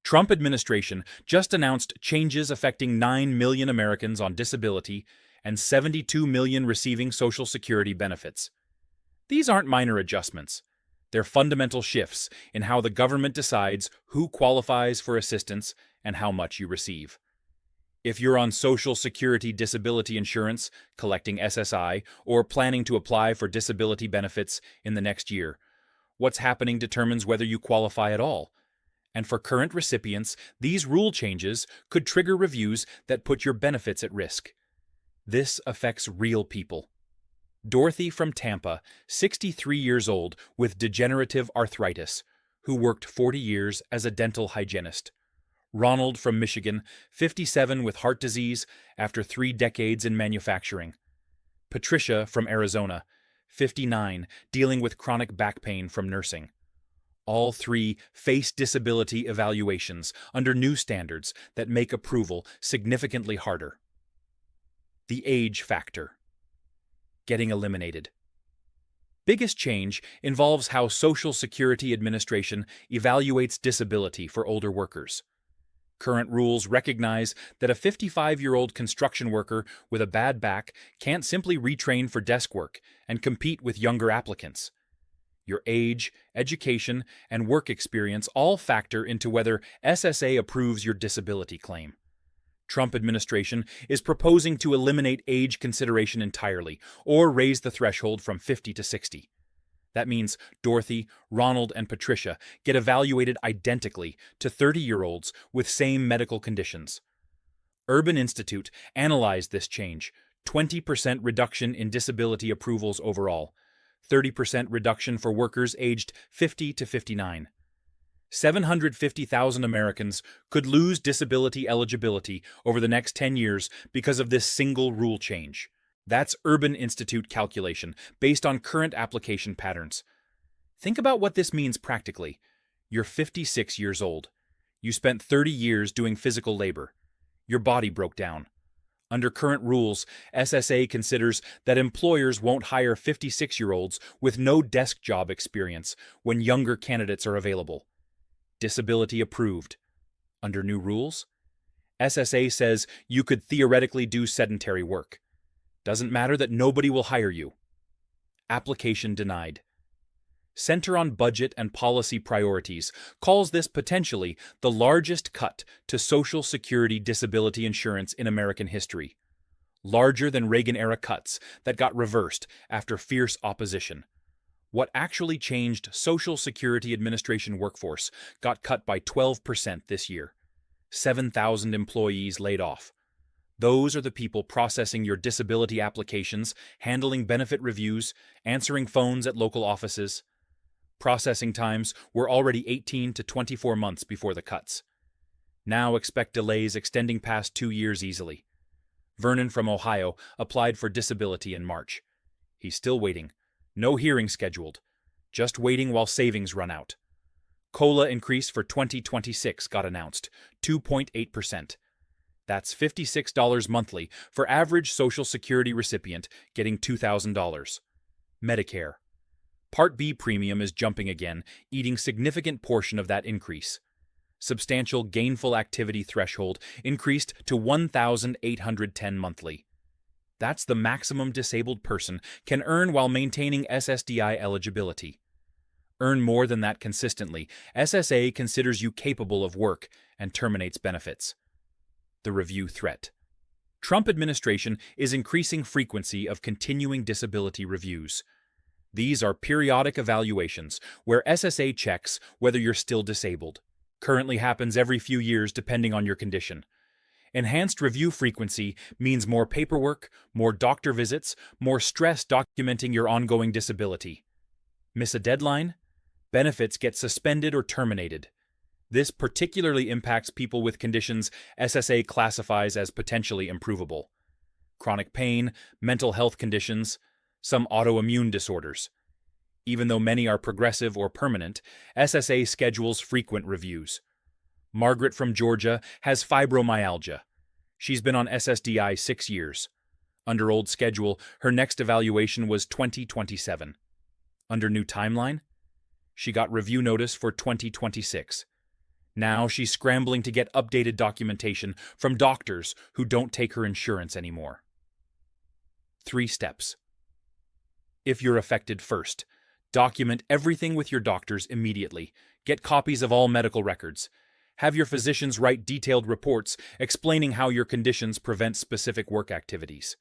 Trump administration just announced changes affecting 9 million Americans on disability and 72 million receiving Social Security benefits. These aren't minor adjustments. They're fundamental shifts in how the government decides who qualifies for assistance and how much you receive. If you're on Social Security disability insurance, collecting SSI, or planning to apply for disability benefits in the next year, what's happening determines whether you qualify at all. And for current recipients, these rule changes could trigger reviews that put your benefits at risk. This affects real people. Dorothy from Tampa, 63 years old with degenerative arthritis, who worked 40 years as a dental hygienist. Ronald from Michigan, 57 with heart disease after 3 decades in manufacturing. Patricia from Arizona, 59, dealing with chronic back pain from nursing. All 3 face disability evaluations under new standards that make approval significantly harder. The age factor. Getting eliminated. Biggest change involves how Social Security Administration evaluates disability for older workers. Current rules recognize that a 55-year-old construction worker with a bad back can't simply retrain for desk work and compete with younger applicants. Your age, education, and work experience all factor into whether SSA approves your disability claim. Trump administration is proposing to eliminate age consideration entirely or raise the threshold from 50 to 60. That means Dorothy, Ronald, and Patricia get evaluated identically to 30-year-olds with same medical conditions. Urban Institute analyzed this change: 20% reduction in disability approvals overall, 30% reduction for workers aged 50 to 59. 750,000 Americans could lose disability eligibility over the next 10 years because of this single rule change. That's Urban Institute calculation based on current application patterns. Think about what this means practically. You're 56 years old. You spent 30 years doing physical labor. Your body broke down. Under current rules, SSA considers that employers won't hire 56-year-olds with no desk job experience when younger candidates are available. Disability approved. Under new rules, SSA says you could theoretically do sedentary work. Doesn't matter that nobody will hire you. Application denied. Center on Budget and Policy Priorities calls this potentially the largest cut to Social Security disability insurance in American history. Larger than Reagan-era cuts that got reversed after fierce opposition. What actually changed Social Security Administration workforce got cut by 12% this year. 7,000 employees laid off. Those are the people processing your disability applications, handling benefit reviews, answering phones at local offices. Processing times were already 18 to 24 months before the cuts. Now expect delays extending past 2 years easily. Vernon from Ohio applied for disability in March. He's still waiting. No hearing scheduled. Just waiting while savings run out. COLA increase for 2026 got announced, 2.8%. That's $56 monthly for average Social Security recipient getting $2,000. Medicare. Part B premium is jumping again, eating significant portion of that increase. Substantial gainful activity threshold increased to $1,810 monthly. That's the maximum disabled person can earn while maintaining SSDI eligibility. Earn more than that consistently, SSA considers you capable of work and terminates benefits. The review threat. Trump administration is increasing frequency of continuing disability reviews. These are periodic evaluations where SSA checks whether you're still disabled. Currently happens every few years depending on your condition. Enhanced review frequency means more paperwork, more doctor visits, more stress documenting your ongoing disability. Miss a deadline? Benefits get suspended or terminated. This particularly impacts people with conditions SSA classifies as potentially improvable. Chronic pain, mental health conditions, some autoimmune disorders. Even though many are progressive or permanent, SSA schedules frequent reviews. Margaret from Georgia has fibromyalgia. She's been on SSDI 6 years. Under old schedule, her next evaluation was 2027. Under new timeline, she got review notice for 2026. Now she's scrambling to get updated documentation from doctors who don't take her insurance anymore. 3 steps. If you're affected first, document everything with your doctors immediately. Get copies of all medical records. Have your physicians write detailed reports explaining how your conditions prevent specific work activities.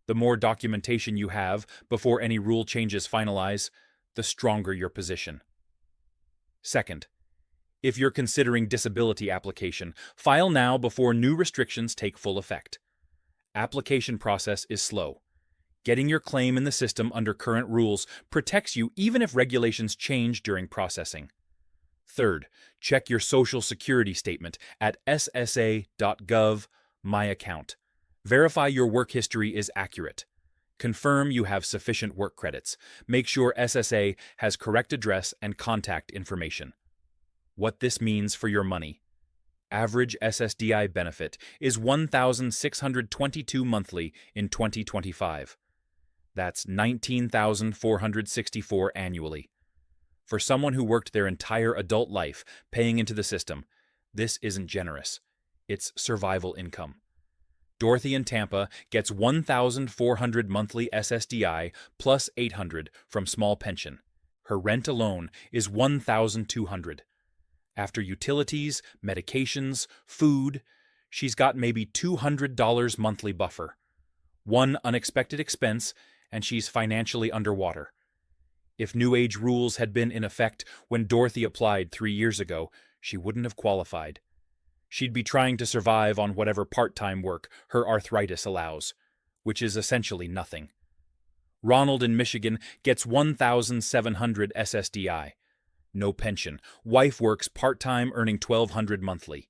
The more documentation you have before any rule changes finalize, the stronger your position. Second, if you're considering disability application, file now before new restrictions take full effect. Application process is slow. Getting your claim in the system under current rules protects you even if regulations change during processing. Third, check your Social Security statement at ssa.gov My Account. Verify your work history is accurate. Confirm you have sufficient work credits. Make sure SSA has correct address and contact information. What this means for your money. Average SSDI benefit is $1,622 monthly in 2025. That's $19,464 annually. For someone who worked their entire adult life paying into the system, this isn't generous. It's survival income. Dorothy in Tampa gets $1,400 monthly SSDI plus $800 from small pension. Her rent alone is $1,200. After utilities, medications, food, she's got maybe $200 monthly buffer. One unexpected expense, and she's financially underwater. If New Age rules had been in effect when Dorothy applied 3 years ago, she wouldn't have qualified. She'd be trying to survive on whatever part-time work her arthritis allows, which is essentially nothing. Ronald in Michigan gets $1,700 SSDI. No pension. Wife works part-time earning $1,200 monthly.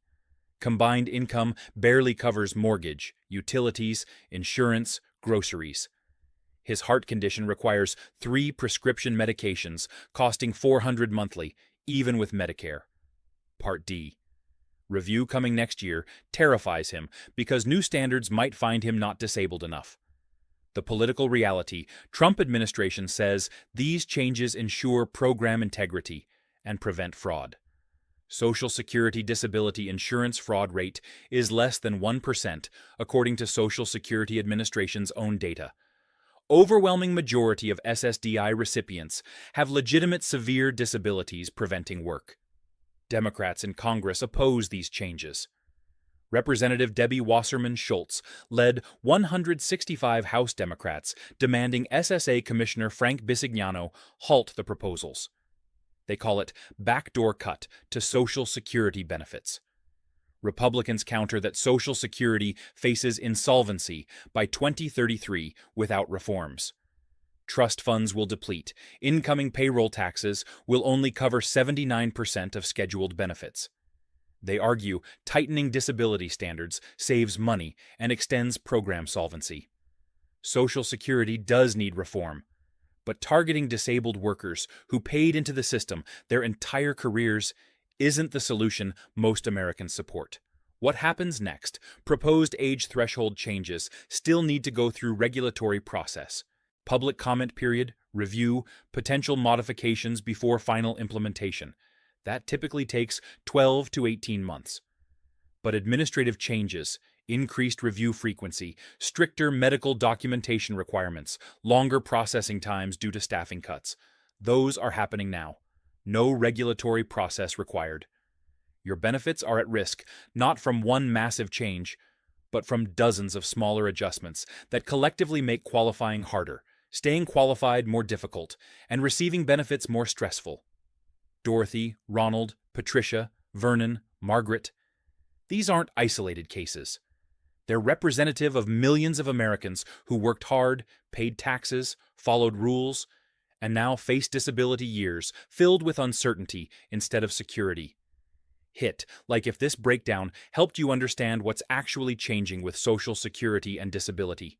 Combined income barely covers mortgage, utilities, insurance, groceries. His heart condition requires 3 prescription medications, costing $400 monthly, even with Medicare. Part D. Review coming next year terrifies him because new standards might find him not disabled enough. The political reality, Trump administration says these changes ensure program integrity and prevent fraud. Social Security disability insurance fraud rate is less than 1%, according to Social Security Administration's own data. Overwhelming majority of SSDI recipients have legitimate severe disabilities preventing work. Democrats in Congress oppose these changes. Representative Debbie Wasserman Schultz led 165 House Democrats demanding SSA Commissioner Frank Bisignano halt the proposals. They call it backdoor cut to Social Security benefits. Republicans counter that Social Security faces insolvency by 2033 without reforms. Trust funds will deplete. Incoming payroll taxes will only cover 79% of scheduled benefits. They argue tightening disability standards saves money and extends program solvency. Social Security does need reform, but targeting disabled workers who paid into the system their entire careers isn't the solution most Americans support. What happens next? Proposed age threshold changes still need to go through regulatory process. Public comment period, review, potential modifications before final implementation. That typically takes 12 to 18 months. But administrative changes, increased review frequency, stricter medical documentation requirements, longer processing times due to staffing cuts, those are happening now. No regulatory process required. Your benefits are at risk, not from one massive change, but from dozens of smaller adjustments that collectively make qualifying harder, staying qualified more difficult, and receiving benefits more stressful. Dorothy, Ronald, Patricia, Vernon, Margaret. These aren't isolated cases. They're representative of millions of Americans who worked hard, paid taxes, followed rules, and now face disability years filled with uncertainty instead of security. Hit, like if this breakdown helped you understand what's actually changing with Social Security and disability.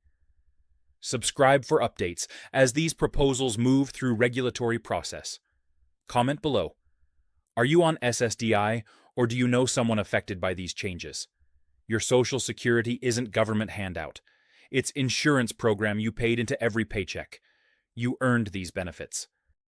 Subscribe for updates as these proposals move through regulatory process. Comment below. Are you on SSDI, or do you know someone affected by these changes? Your Social Security isn't government handout. It's insurance program you paid into every paycheck. You earned these benefits.